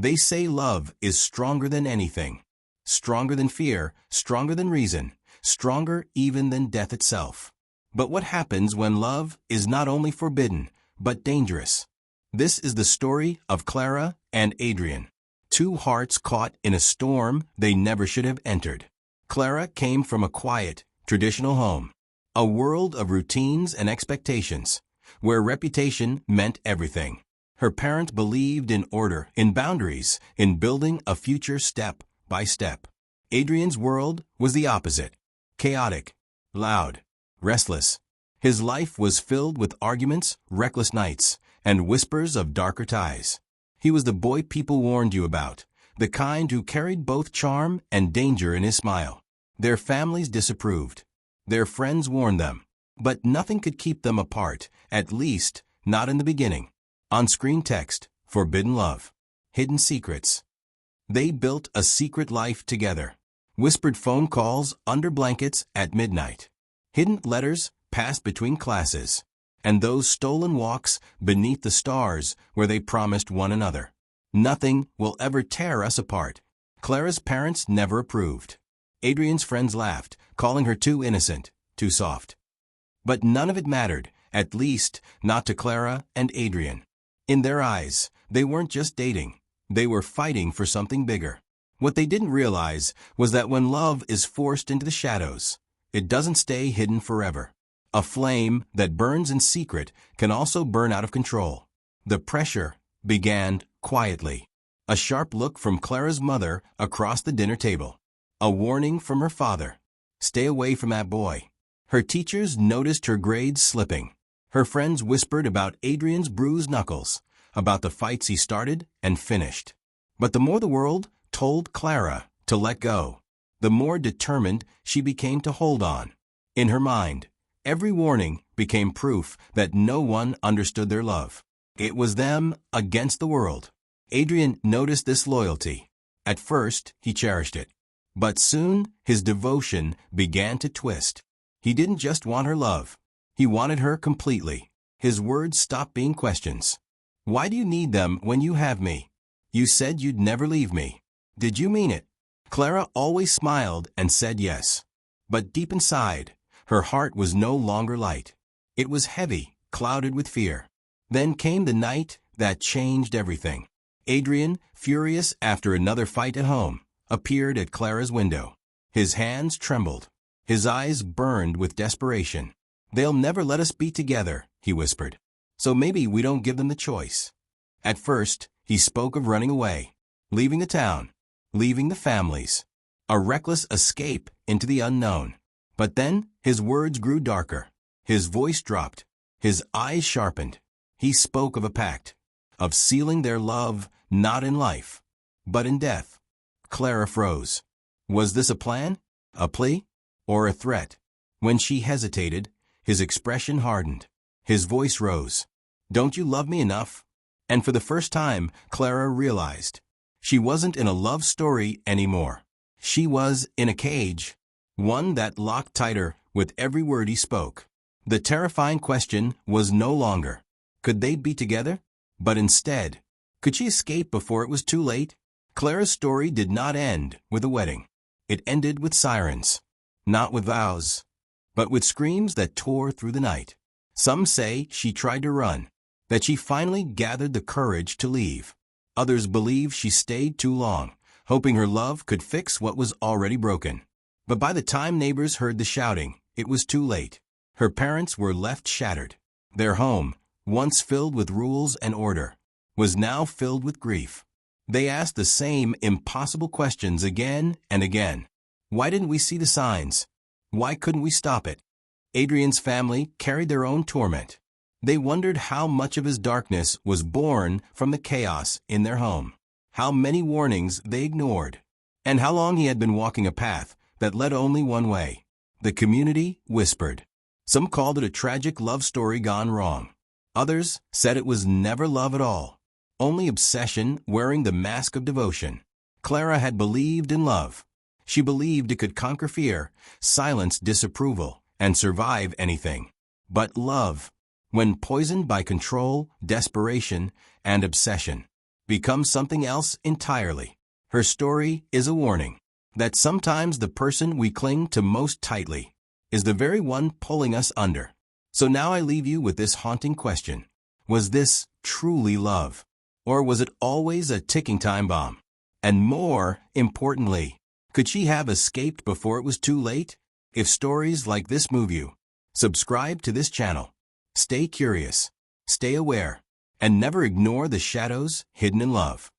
They say love is stronger than anything. Stronger than fear, stronger than reason, stronger even than death itself. But what happens when love is not only forbidden, but dangerous? This is the story of Clara and Adrian. Two hearts caught in a storm they never should have entered. Clara came from a quiet, traditional home. A world of routines and expectations, where reputation meant everything. Her parents believed in order, in boundaries, in building a future step by step. Adrian's world was the opposite. Chaotic, loud, restless. His life was filled with arguments, reckless nights, and whispers of darker ties. He was the boy people warned you about, the kind who carried both charm and danger in his smile. Their families disapproved. Their friends warned them. But nothing could keep them apart, at least not in the beginning. On-screen text, forbidden love, hidden secrets. They built a secret life together. Whispered phone calls under blankets at midnight. Hidden letters passed between classes. And those stolen walks beneath the stars where they promised one another. Nothing will ever tear us apart. Clara's parents never approved. Adrian's friends laughed, calling her too innocent, too soft. But none of it mattered, at least not to Clara and Adrian. In their eyes, they weren't just dating. They were fighting for something bigger. What they didn't realize was that when love is forced into the shadows, it doesn't stay hidden forever. A flame that burns in secret can also burn out of control. The pressure began quietly. A sharp look from Clara's mother across the dinner table. A warning from her father. Stay away from that boy. Her teachers noticed her grades slipping. Her friends whispered about Adrian's bruised knuckles, about the fights he started and finished. But the more the world told Clara to let go, the more determined she became to hold on. In her mind, every warning became proof that no one understood their love. It was them against the world. Adrian noticed this loyalty. At first, he cherished it. But soon, his devotion began to twist. He didn't just want her love. He wanted her completely. His words stopped being questions. Why do you need them when you have me? You said you'd never leave me. Did you mean it? Clara always smiled and said yes. But deep inside, her heart was no longer light. It was heavy, clouded with fear. Then came the night that changed everything. Adrian, furious after another fight at home, appeared at Clara's window. His hands trembled. His eyes burned with desperation. "They'll never let us be together," he whispered. "So maybe we don't give them the choice." At first, he spoke of running away, leaving the town, leaving the families, a reckless escape into the unknown. But then his words grew darker. His voice dropped. His eyes sharpened. He spoke of a pact, of sealing their love not in life, but in death. Clara froze. Was this a plan, a plea, or a threat? When she hesitated, his expression hardened. His voice rose. "Don't you love me enough?" And for the first time, Clara realized. She wasn't in a love story anymore. She was in a cage, one that locked tighter with every word he spoke. The terrifying question was no longer, could they be together? But instead, could she escape before it was too late? Clara's story did not end with a wedding. It ended with sirens. Not with vows, but with screams that tore through the night. Some say she tried to run, that she finally gathered the courage to leave. Others believe she stayed too long, hoping her love could fix what was already broken. But by the time neighbors heard the shouting, it was too late. Her parents were left shattered. Their home, once filled with rules and order, was now filled with grief. They asked the same impossible questions again and again. Why didn't we see the signs? Why couldn't we stop it? Adrian's family carried their own torment. They wondered how much of his darkness was born from the chaos in their home, how many warnings they ignored, and how long he had been walking a path that led only one way. The community whispered. Some called it a tragic love story gone wrong. Others said it was never love at all, only obsession wearing the mask of devotion. Clara had believed in love. She believed it could conquer fear, silence disapproval, and survive anything. But love, when poisoned by control, desperation, and obsession, becomes something else entirely. Her story is a warning that sometimes the person we cling to most tightly is the very one pulling us under. So now I leave you with this haunting question. Was this truly love? Or was it always a ticking time bomb? And more importantly, could she have escaped before it was too late? If stories like this move you, subscribe to this channel. Stay curious, stay aware, and never ignore the shadows hidden in love.